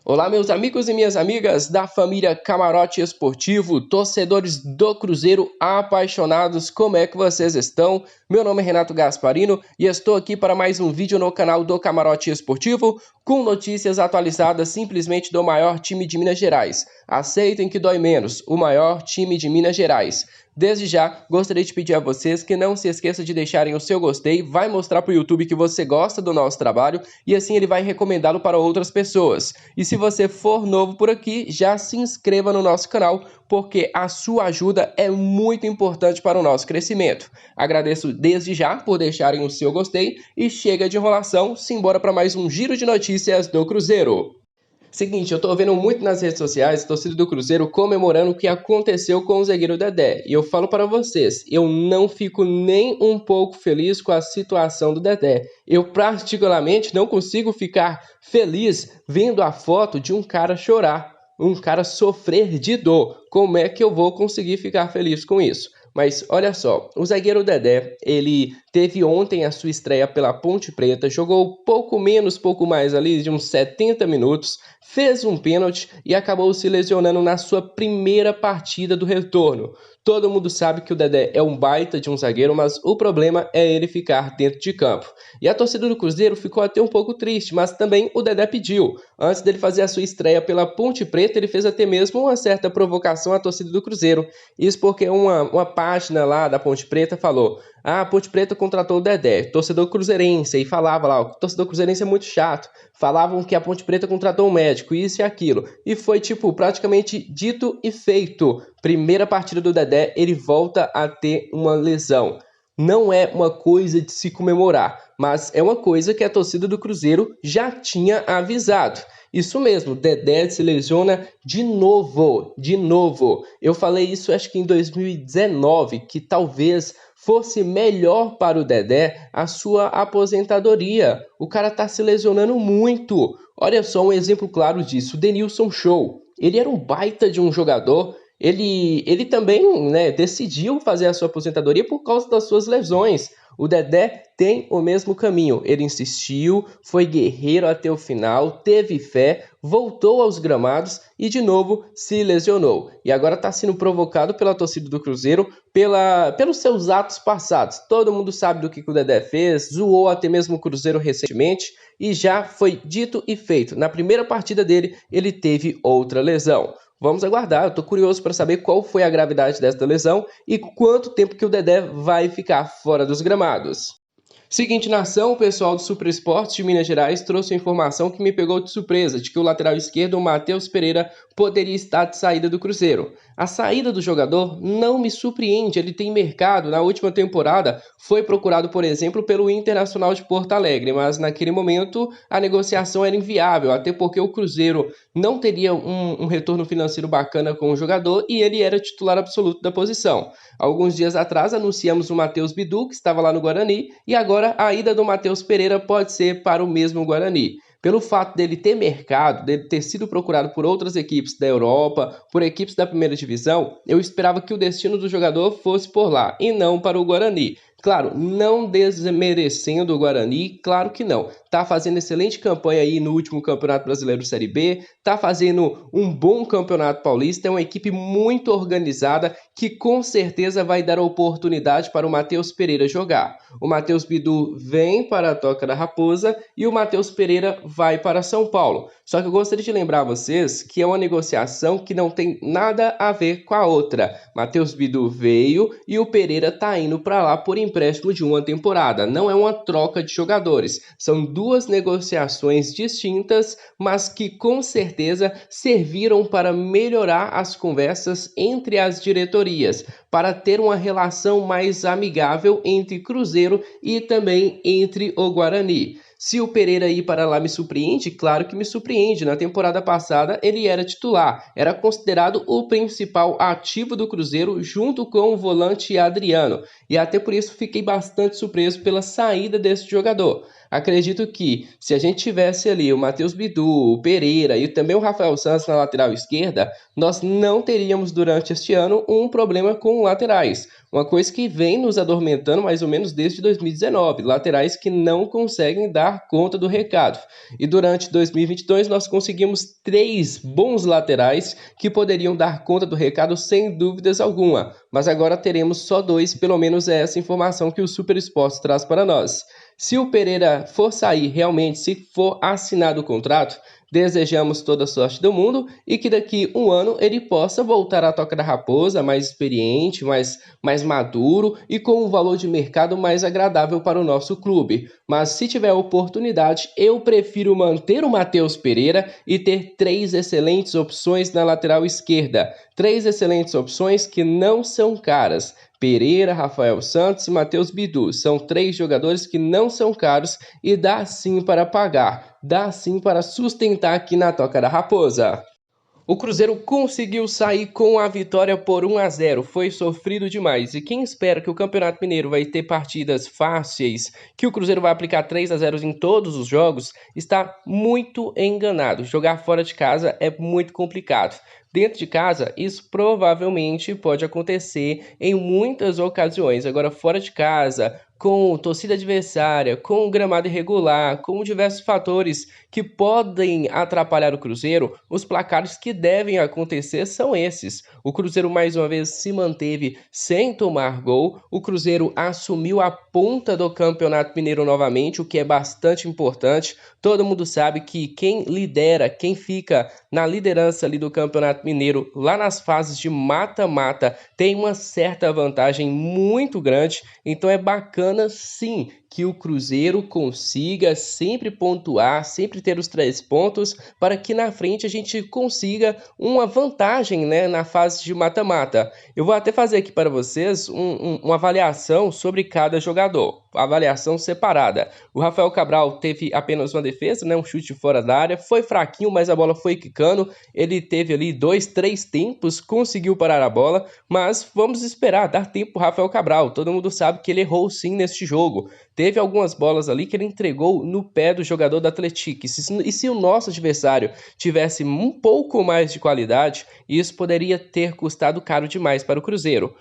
Olá, meus amigos e minhas amigas da família Camarote Esportivo, torcedores do Cruzeiro apaixonados, como é que vocês estão? Meu nome é Renato Gasparino e estou aqui para mais um vídeo no canal do Camarote Esportivo com notícias atualizadas simplesmente do maior time de Minas Gerais. Aceitem que dói menos, o maior time de Minas Gerais. Desde já, gostaria de pedir a vocês que não se esqueçam de deixarem o seu gostei, vai mostrar para o YouTube que você gosta do nosso trabalho e assim ele vai recomendá-lo para outras pessoas. E se você for novo por aqui, já se inscreva no nosso canal, porque a sua ajuda é muito importante para o nosso crescimento. Agradeço desde já por deixarem o seu gostei e chega de enrolação, simbora para mais um giro de notícias do Cruzeiro. Seguinte, eu tô vendo muito nas redes sociais a torcida do Cruzeiro comemorando o que aconteceu com o zagueiro Dedé. E eu falo para vocês, eu não fico nem um pouco feliz com a situação do Dedé. Eu particularmente não consigo ficar feliz vendo a foto de um cara chorar, um cara sofrer de dor. Como é que eu vou conseguir ficar feliz com isso? Mas olha só, o zagueiro Dedé, ele teve ontem a sua estreia pela Ponte Preta, jogou pouco mais ali de uns 70 minutos, fez um pênalti e acabou se lesionando na sua primeira partida do retorno. Todo mundo sabe que o Dedé é um baita de um zagueiro, mas o problema é ele ficar dentro de campo. E a torcida do Cruzeiro ficou até um pouco triste, mas também o Dedé pediu. Antes dele fazer a sua estreia pela Ponte Preta, ele fez até mesmo uma certa provocação à torcida do Cruzeiro. Isso porque uma página lá da Ponte Preta falou: a Ponte Preta contratou o Dedé, torcedor cruzeirense, e falava lá, o torcedor cruzeirense é muito chato. Falavam que a Ponte Preta contratou um médico, isso e aquilo. E foi, praticamente dito e feito. Primeira partida do Dedé, ele volta a ter uma lesão. Não é uma coisa de se comemorar, mas é uma coisa que a torcida do Cruzeiro já tinha avisado. Isso mesmo, Dedé se lesiona de novo. Eu falei isso acho que em 2019, que talvez fosse melhor para o Dedé a sua aposentadoria. O cara tá se lesionando muito. Olha só um exemplo claro disso, o Denilson Show. Ele era um baita de um jogador. Ele também, né, decidiu fazer a sua aposentadoria por causa das suas lesões. O Dedé tem o mesmo caminho. Ele insistiu, foi guerreiro até o final, teve fé, voltou aos gramados e de novo se lesionou. E agora está sendo provocado pela torcida do Cruzeiro pelos seus atos passados. Todo mundo sabe do que o Dedé fez, zoou até mesmo o Cruzeiro recentemente e já foi dito e feito. Na primeira partida dele, ele teve outra lesão. Vamos aguardar, eu tô curioso para saber qual foi a gravidade desta lesão e quanto tempo que o Dedé vai ficar fora dos gramados. Seguinte, nação, o pessoal do Super Esportes de Minas Gerais trouxe uma informação que me pegou de surpresa, de que o lateral esquerdo, o Matheus Pereira, poderia estar de saída do Cruzeiro. A saída do jogador não me surpreende, ele tem mercado. Na última temporada foi procurado, por exemplo, pelo Internacional de Porto Alegre, mas naquele momento a negociação era inviável, até porque o Cruzeiro não teria um retorno financeiro bacana com o jogador e ele era titular absoluto da posição. Alguns dias atrás anunciamos o Matheus Bidu, que estava lá no Guarani, e agora a ida do Matheus Pereira pode ser para o mesmo Guarani. Pelo fato dele ter mercado, dele ter sido procurado por outras equipes da Europa, por equipes da primeira divisão, eu esperava que o destino do jogador fosse por lá e não para o Guarani. Claro, não desmerecendo o Guarani, claro que não. Tá fazendo excelente campanha aí no último Campeonato Brasileiro Série B, tá fazendo um bom Campeonato Paulista, é uma equipe muito organizada que com certeza vai dar oportunidade para o Matheus Pereira jogar. O Matheus Bidu vem para a Toca da Raposa e o Matheus Pereira vai para São Paulo. Só que eu gostaria de lembrar a vocês que é uma negociação que não tem nada a ver com a outra. Matheus Bidu veio e o Pereira tá indo para lá por empréstimo de uma temporada. Não é uma troca de jogadores. São duas negociações distintas, mas que com certeza serviram para melhorar as conversas entre as diretorias, para ter uma relação mais amigável entre Cruzeiro e também entre o Guarani. Se o Pereira ir para lá me surpreende, claro que me surpreende. Na temporada passada ele era titular, era considerado o principal ativo do Cruzeiro junto com o volante Adriano. E até por isso fiquei bastante surpreso pela saída desse jogador. Acredito que se a gente tivesse ali o Matheus Bidu, o Pereira e também o Rafael Santos na lateral esquerda, nós não teríamos durante este ano um problema com laterais. Uma coisa que vem nos adormentando mais ou menos desde 2019, laterais que não conseguem dar conta do recado. E durante 2022 nós conseguimos 3 bons laterais que poderiam dar conta do recado sem dúvidas alguma, mas agora teremos só 2, pelo menos é essa informação que o Super Esporte traz para nós. Se o Pereira for sair realmente, se for assinado o contrato, desejamos toda a sorte do mundo e que daqui um ano ele possa voltar à Toca da Raposa, mais experiente, mais maduro e com um valor de mercado mais agradável para o nosso clube. Mas se tiver oportunidade, eu prefiro manter o Matheus Pereira e ter 3 excelentes opções na lateral esquerda. 3 excelentes opções que não são caras. Pereira, Rafael Santos e Matheus Bidu. São 3 jogadores que não são caros e dá sim para pagar, dá sim para sustentar aqui na Toca da Raposa. O Cruzeiro conseguiu sair com a vitória por 1-0, foi sofrido demais. E quem espera que o Campeonato Mineiro vai ter partidas fáceis, que o Cruzeiro vai aplicar 3-0 em todos os jogos, está muito enganado. Jogar fora de casa é muito complicado. Dentro de casa, isso provavelmente pode acontecer em muitas ocasiões. Agora, fora de casa, com torcida adversária, com gramado irregular, com diversos fatores que podem atrapalhar o Cruzeiro, os placares que devem acontecer são esses. O Cruzeiro mais uma vez se manteve sem tomar gol, o Cruzeiro assumiu a ponta do Campeonato Mineiro novamente, o que é bastante importante. Todo mundo sabe que quem lidera, quem fica na liderança ali do Campeonato Mineiro, lá nas fases de mata-mata, tem uma certa vantagem muito grande, então é bacana sim que o Cruzeiro consiga sempre pontuar, sempre ter os 3 pontos, para que na frente a gente consiga uma vantagem, né, na fase de mata-mata. Eu vou até fazer aqui para vocês uma avaliação sobre cada jogador, avaliação separada. O Rafael Cabral teve apenas uma defesa, né, um chute fora da área, foi fraquinho, mas a bola foi quicando, ele teve ali 2, 3 tempos, conseguiu parar a bola, mas vamos esperar, dar tempo para o Rafael Cabral, todo mundo sabe que ele errou sim neste jogo. Teve algumas bolas ali que ele entregou no pé do jogador do Atlético. E se o nosso adversário tivesse um pouco mais de qualidade, isso poderia ter custado caro demais para o Cruzeiro.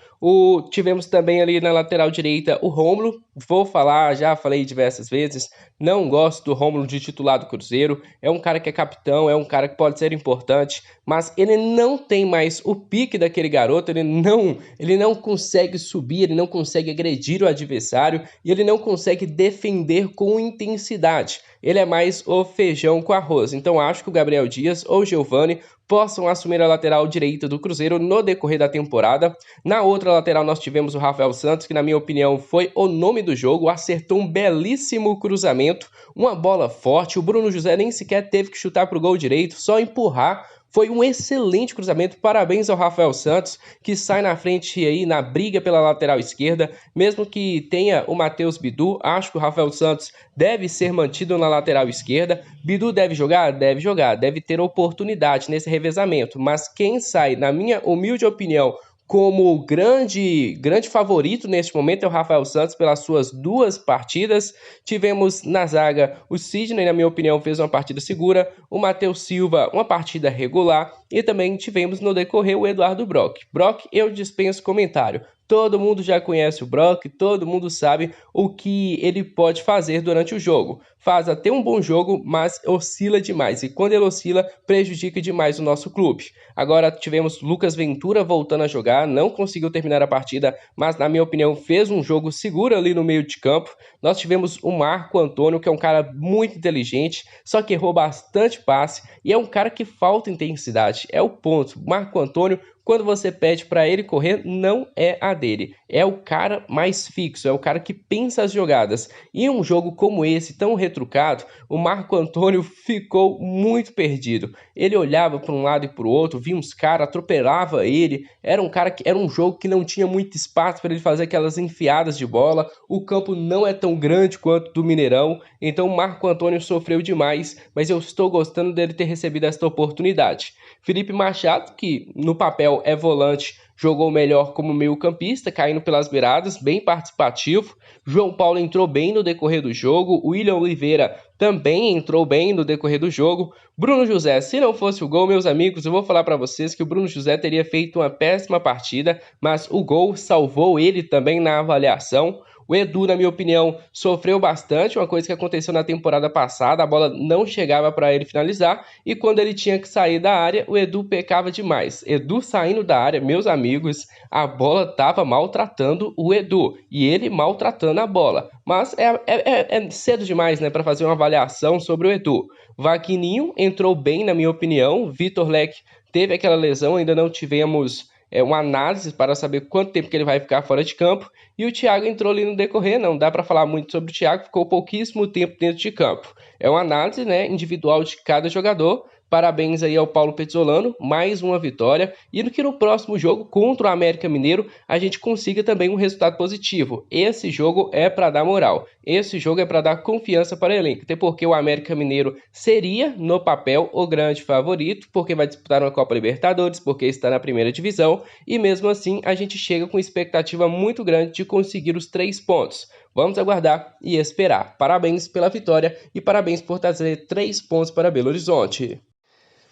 Tivemos também ali na lateral direita o Rômulo. Vou falar, já falei diversas vezes, não gosto do Rômulo de titular do Cruzeiro. É um cara que é capitão, é um cara que pode ser importante, mas ele não tem mais o pique daquele garoto, ele não consegue subir, ele não consegue agredir o adversário e ele não consegue defender com intensidade. Ele é mais o feijão com arroz. Então acho que o Gabriel Dias ou o Giovani possam assumir a lateral direita do Cruzeiro no decorrer da temporada. Na outra lateral nós tivemos o Rafael Santos, que na minha opinião foi o nome do jogo, acertou um belíssimo cruzamento, uma bola forte, o Bruno José nem sequer teve que chutar para o gol direito, só empurrar. Foi um excelente cruzamento, parabéns ao Rafael Santos, que sai na frente aí na briga pela lateral esquerda, mesmo que tenha o Matheus Bidu, acho que o Rafael Santos deve ser mantido na lateral esquerda. Bidu deve jogar, deve ter oportunidade nesse revezamento, mas quem sai, na minha humilde opinião, como grande favorito neste momento é o Rafael Santos pelas suas 2 partidas. Tivemos na zaga o Sidney, na minha opinião, fez uma partida segura, o Matheus Silva, uma partida regular, e também tivemos no decorrer o Eduardo Brock. Brock, eu dispenso comentário. Todo mundo já conhece o Brock, todo mundo sabe o que ele pode fazer durante o jogo. Faz até um bom jogo, mas oscila demais. E quando ele oscila, prejudica demais o nosso clube. Agora tivemos Lucas Ventura voltando a jogar, não conseguiu terminar a partida, mas na minha opinião fez um jogo seguro ali no meio de campo. Nós tivemos o Marco Antônio, que é um cara muito inteligente, só que errou bastante passe e é um cara que falta intensidade. É o ponto. Marco Antônio, quando você pede para ele correr, não é a dele. É o cara mais fixo, é o cara que pensa as jogadas. E em um jogo como esse, tão retrucado, o Marco Antônio ficou muito perdido. Ele olhava para um lado e para o outro, via uns caras, atropelava ele. Era um jogo que não tinha muito espaço para ele fazer aquelas enfiadas de bola. O campo não é tão grande quanto do Mineirão, então o Marco Antônio sofreu demais, mas eu estou gostando dele ter recebido esta oportunidade. Felipe Machado, que no papel Gabriel é volante, jogou melhor como meio-campista, caindo pelas beiradas, bem participativo. João Paulo entrou bem no decorrer do jogo. William Oliveira também entrou bem no decorrer do jogo. Bruno José, se não fosse o gol, meus amigos, eu vou falar para vocês que o Bruno José teria feito uma péssima partida, mas o gol salvou ele também na avaliação. O Edu, na minha opinião, sofreu bastante, uma coisa que aconteceu na temporada passada, a bola não chegava para ele finalizar, e quando ele tinha que sair da área, o Edu pecava demais. Edu saindo da área, meus amigos, a bola estava maltratando o Edu, e ele maltratando a bola. Mas é cedo demais, né, para fazer uma avaliação sobre o Edu. Vaquininho entrou bem, na minha opinião. Vitor Leque teve aquela lesão, ainda não tivemos uma análise para saber quanto tempo que ele vai ficar fora de campo. E o Thiago entrou ali no decorrer, não dá para falar muito sobre o Thiago, ficou pouquíssimo tempo dentro de campo. É uma análise, né, individual de cada jogador. Parabéns aí ao Paulo Pezzolano, mais uma vitória. E no que no próximo jogo contra o América Mineiro a gente consiga também um resultado positivo. Esse jogo é para dar moral. Esse jogo é para dar confiança para o elenco. Até porque o América Mineiro seria, no papel, o grande favorito, porque vai disputar uma Copa Libertadores, porque está na primeira divisão. E mesmo assim a gente chega com expectativa muito grande de conseguir os 3 pontos. Vamos aguardar e esperar. Parabéns pela vitória e parabéns por trazer 3 pontos para Belo Horizonte.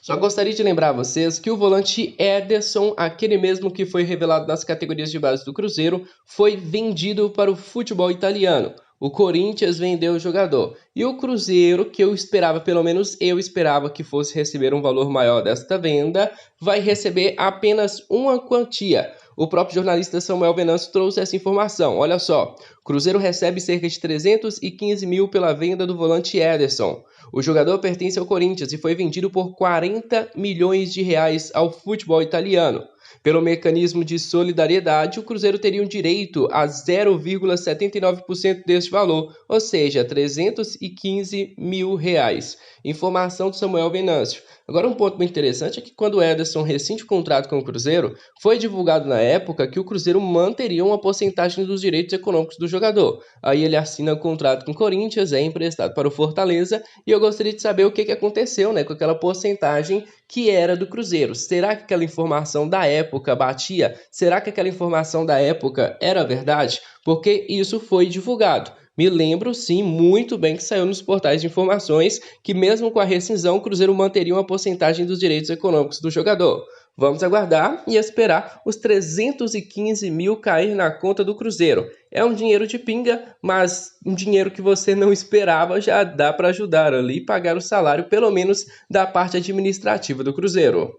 Só gostaria de lembrar a vocês que o volante Ederson, aquele mesmo que foi revelado nas categorias de base do Cruzeiro, foi vendido para o futebol italiano. O Corinthians vendeu o jogador. E o Cruzeiro, que eu esperava, pelo menos eu esperava que fosse receber um valor maior desta venda, vai receber apenas uma quantia. O próprio jornalista Samuel Venâncio trouxe essa informação. Olha só, o Cruzeiro recebe cerca de 315 mil pela venda do volante Ederson. O jogador pertence ao Corinthians e foi vendido por 40 milhões de reais ao futebol italiano. Pelo mecanismo de solidariedade, o Cruzeiro teria um direito a 0,79% deste valor, ou seja, 315 mil reais. Informação do Samuel Venâncio. Agora, um ponto muito interessante é que quando o Ederson rescinde o contrato com o Cruzeiro, foi divulgado na época que o Cruzeiro manteria uma porcentagem dos direitos econômicos do jogador. Aí ele assina o contrato com o Corinthians, é emprestado para o Fortaleza, e eu gostaria de saber o que aconteceu, né, com aquela porcentagem que era do Cruzeiro. Será que aquela informação da época batia? Será que aquela informação da época era verdade? Porque isso foi divulgado. Me lembro, sim, muito bem que saiu nos portais de informações que mesmo com a rescisão, o Cruzeiro manteria uma porcentagem dos direitos econômicos do jogador. Vamos aguardar e esperar os 315 mil cair na conta do Cruzeiro. É um dinheiro de pinga, mas um dinheiro que você não esperava, já dá para ajudar ali e pagar o salário, pelo menos da parte administrativa do Cruzeiro.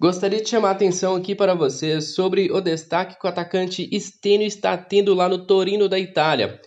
Gostaria de chamar a atenção aqui para vocês sobre o destaque que o atacante Stênio está tendo lá no Torino da Itália.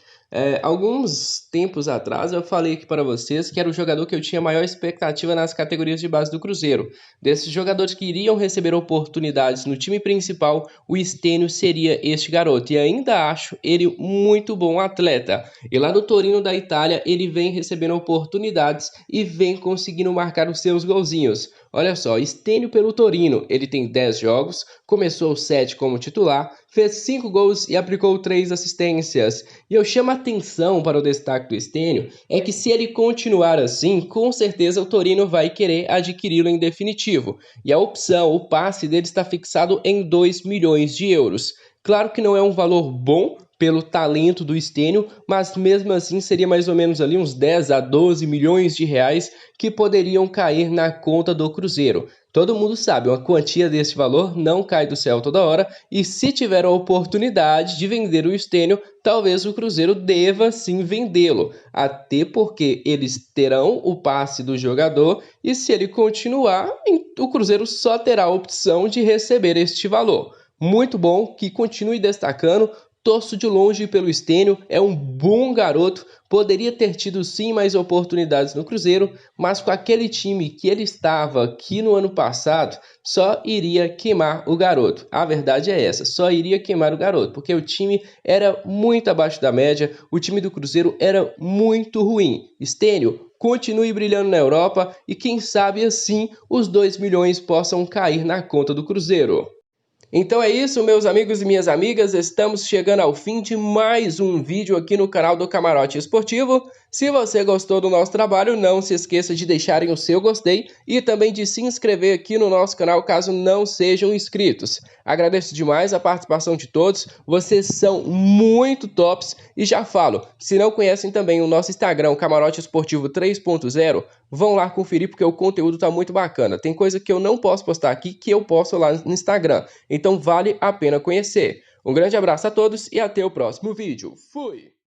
Alguns tempos atrás eu falei aqui para vocês que era o jogador que eu tinha maior expectativa nas categorias de base do Cruzeiro. Desses jogadores que iriam receber oportunidades no time principal, o Stênio seria este garoto. E ainda acho ele muito bom atleta. E lá no Torino da Itália ele vem recebendo oportunidades e vem conseguindo marcar os seus golzinhos. Olha só, Stênio pelo Torino, ele tem 10 jogos, começou 7 como titular, fez 5 gols e aplicou 3 assistências. E eu chamo a atenção para o destaque do Stênio, é que se ele continuar assim, com certeza o Torino vai querer adquiri-lo em definitivo. E a opção, o passe dele está fixado em 2 milhões de euros. Claro que não é um valor bom pelo talento do Stênio, mas mesmo assim seria mais ou menos ali uns 10 a 12 milhões de reais que poderiam cair na conta do Cruzeiro. Todo mundo sabe, uma quantia desse valor não cai do céu toda hora, e se tiver a oportunidade de vender o Stênio, talvez o Cruzeiro deva sim vendê-lo, até porque eles terão o passe do jogador, e se ele continuar, o Cruzeiro só terá a opção de receber este valor. Muito bom, que continue destacando. Torço de longe pelo Stênio, é um bom garoto, poderia ter tido sim mais oportunidades no Cruzeiro, mas com aquele time que ele estava aqui no ano passado, só iria queimar o garoto. A verdade é essa, só iria queimar o garoto, porque o time era muito abaixo da média, o time do Cruzeiro era muito ruim. Stênio, continue brilhando na Europa e quem sabe assim os 2 milhões possam cair na conta do Cruzeiro. Então é isso, meus amigos e minhas amigas, estamos chegando ao fim de mais um vídeo aqui no canal do Camarote Esportivo. Se você gostou do nosso trabalho, não se esqueça de deixarem o seu gostei e também de se inscrever aqui no nosso canal caso não sejam inscritos. Agradeço demais a participação de todos, vocês são muito tops e já falo, se não conhecem também o nosso Instagram, Camarote Esportivo 3.0, vão lá conferir porque o conteúdo tá muito bacana. Tem coisa que eu não posso postar aqui que eu posto lá no Instagram, então vale a pena conhecer. Um grande abraço a todos e até o próximo vídeo. Fui!